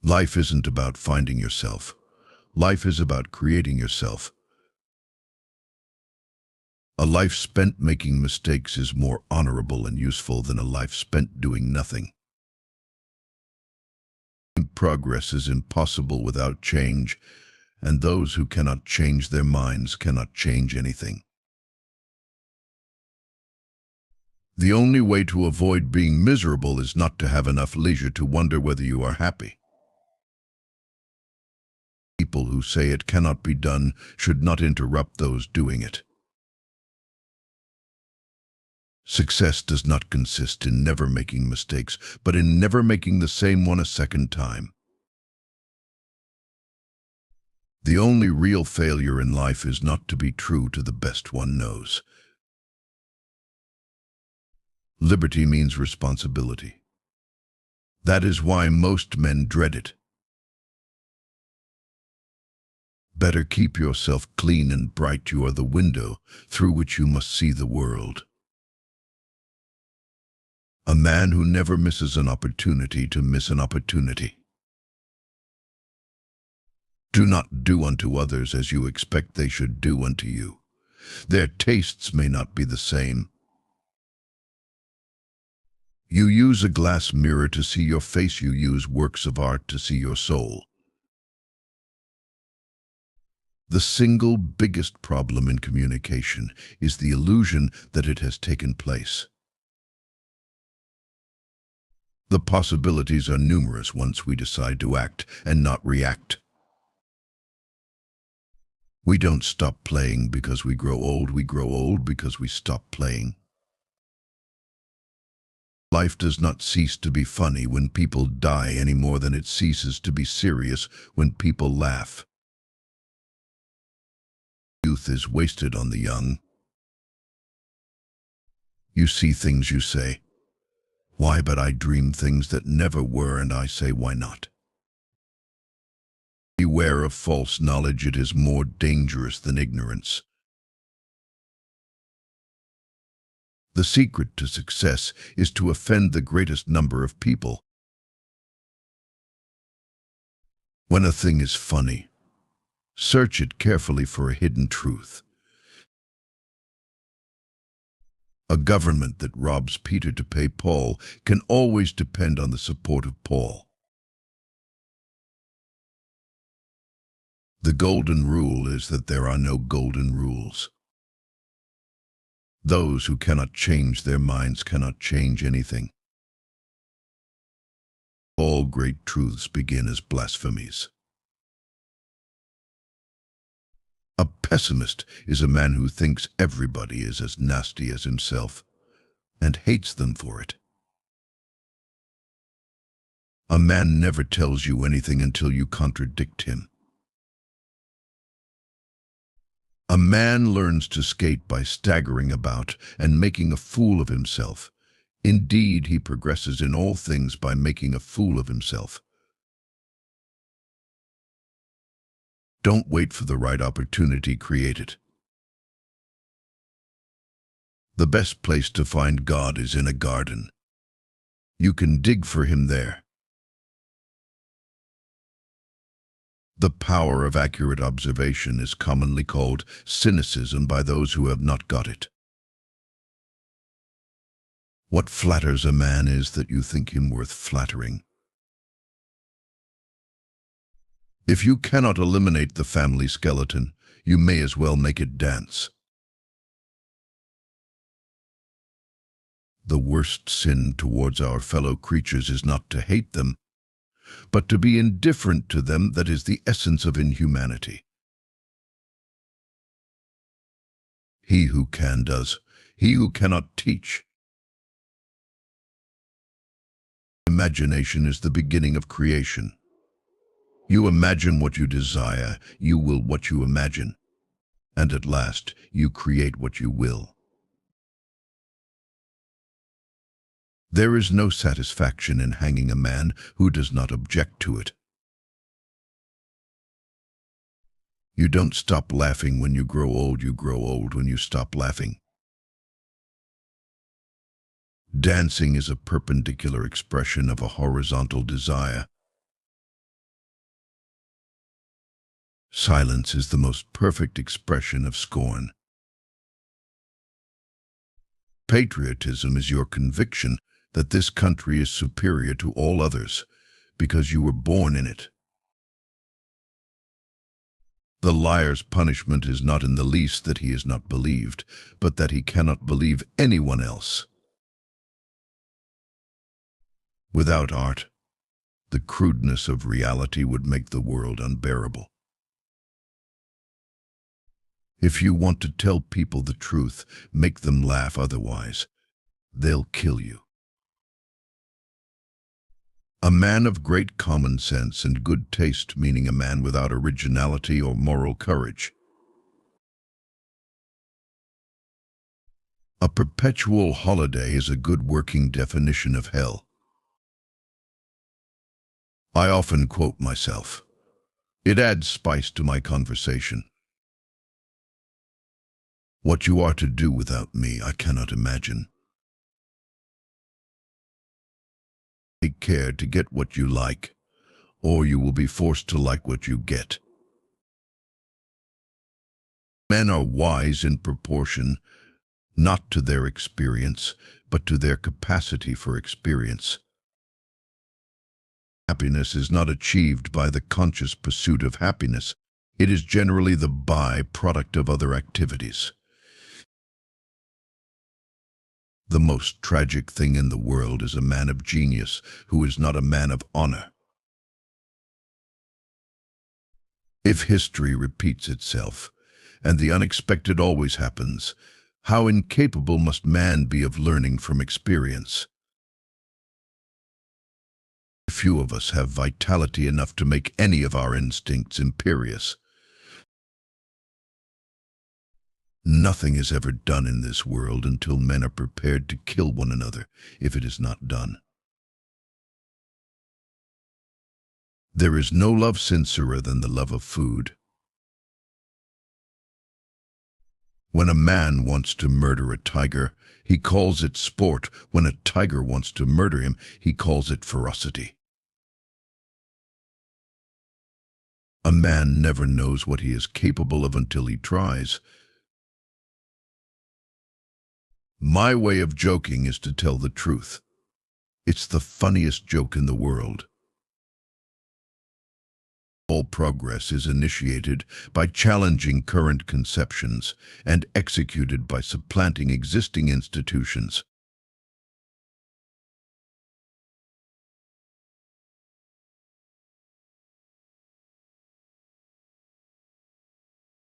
Life isn't about finding yourself. Life is about creating yourself. A life spent making mistakes is more honorable and useful than a life spent doing nothing. Progress is impossible without change, and those who cannot change their minds cannot change anything. The only way to avoid being miserable is not to have enough leisure to wonder whether you are happy. People who say it cannot be done should not interrupt those doing it. Success does not consist in never making mistakes, but in never making the same one a second time. The only real failure in life is not to be true to the best one knows. Liberty means responsibility. That is why most men dread it. Better keep yourself clean and bright. You are the window through which you must see the world. A man who never misses an opportunity to miss an opportunity. Do not do unto others as you expect they should do unto you. Their tastes may not be the same. You use a glass mirror to see your face. You use works of art to see your soul. The single biggest problem in communication is the illusion that it has taken place. The possibilities are numerous once we decide to act and not react. We don't stop playing because we grow old. We grow old because we stop playing. Life does not cease to be funny when people die any more than it ceases to be serious when people laugh. Youth is wasted on the young. You see things, you say, "Why, but I dream things that never were," and I say, "Why not?" Beware of false knowledge. It is more dangerous than ignorance. The secret to success is to offend the greatest number of people. When a thing is funny, search it carefully for a hidden truth. A government that robs Peter to pay Paul can always depend on the support of Paul. The golden rule is that there are no golden rules. Those who cannot change their minds cannot change anything. All great truths begin as blasphemies. A pessimist is a man who thinks everybody is as nasty as himself and hates them for it. A man never tells you anything until you contradict him. A man learns to skate by staggering about and making a fool of himself. Indeed, he progresses in all things by making a fool of himself. Don't wait for the right opportunity, create it. The best place to find God is in a garden. You can dig for him there. The power of accurate observation is commonly called cynicism by those who have not got it. What flatters a man is that you think him worth flattering. If you cannot eliminate the family skeleton, you may as well make it dance. The worst sin towards our fellow creatures is not to hate them, but to be indifferent to them. That is the essence of inhumanity. He who can does, he who cannot teach. Imagination is the beginning of creation. You imagine what you desire, you will what you imagine, and at last you create what you will. There is no satisfaction in hanging a man who does not object to it. You don't stop laughing when you grow old. You grow old when you stop laughing. Dancing is a perpendicular expression of a horizontal desire. Silence is the most perfect expression of scorn. Patriotism is your conviction that this country is superior to all others because you were born in it. The liar's punishment is not in the least that he is not believed, but that he cannot believe anyone else. Without art, the crudeness of reality would make the world unbearable. If you want to tell people the truth, make them laugh, otherwise they'll kill you. A man of great common sense and good taste, meaning a man without originality or moral courage. A perpetual holiday is a good working definition of hell. I often quote myself. It adds spice to my conversation. What you are to do without me, I cannot imagine. Take care to get what you like, or you will be forced to like what you get. Men are wise in proportion, not to their experience, but to their capacity for experience. Happiness is not achieved by the conscious pursuit of happiness. It is generally the by-product of other activities. The most tragic thing in the world is a man of genius who is not a man of honor. If history repeats itself, and the unexpected always happens, how incapable must man be of learning from experience? Few of us have vitality enough to make any of our instincts imperious. Nothing is ever done in this world until men are prepared to kill one another if it is not done. There is no love sincerer than the love of food. When a man wants to murder a tiger, he calls it sport. When a tiger wants to murder him, he calls it ferocity. A man never knows what he is capable of until he tries. My way of joking is to tell the truth. It's the funniest joke in the world. All progress is initiated by challenging current conceptions and executed by supplanting existing institutions.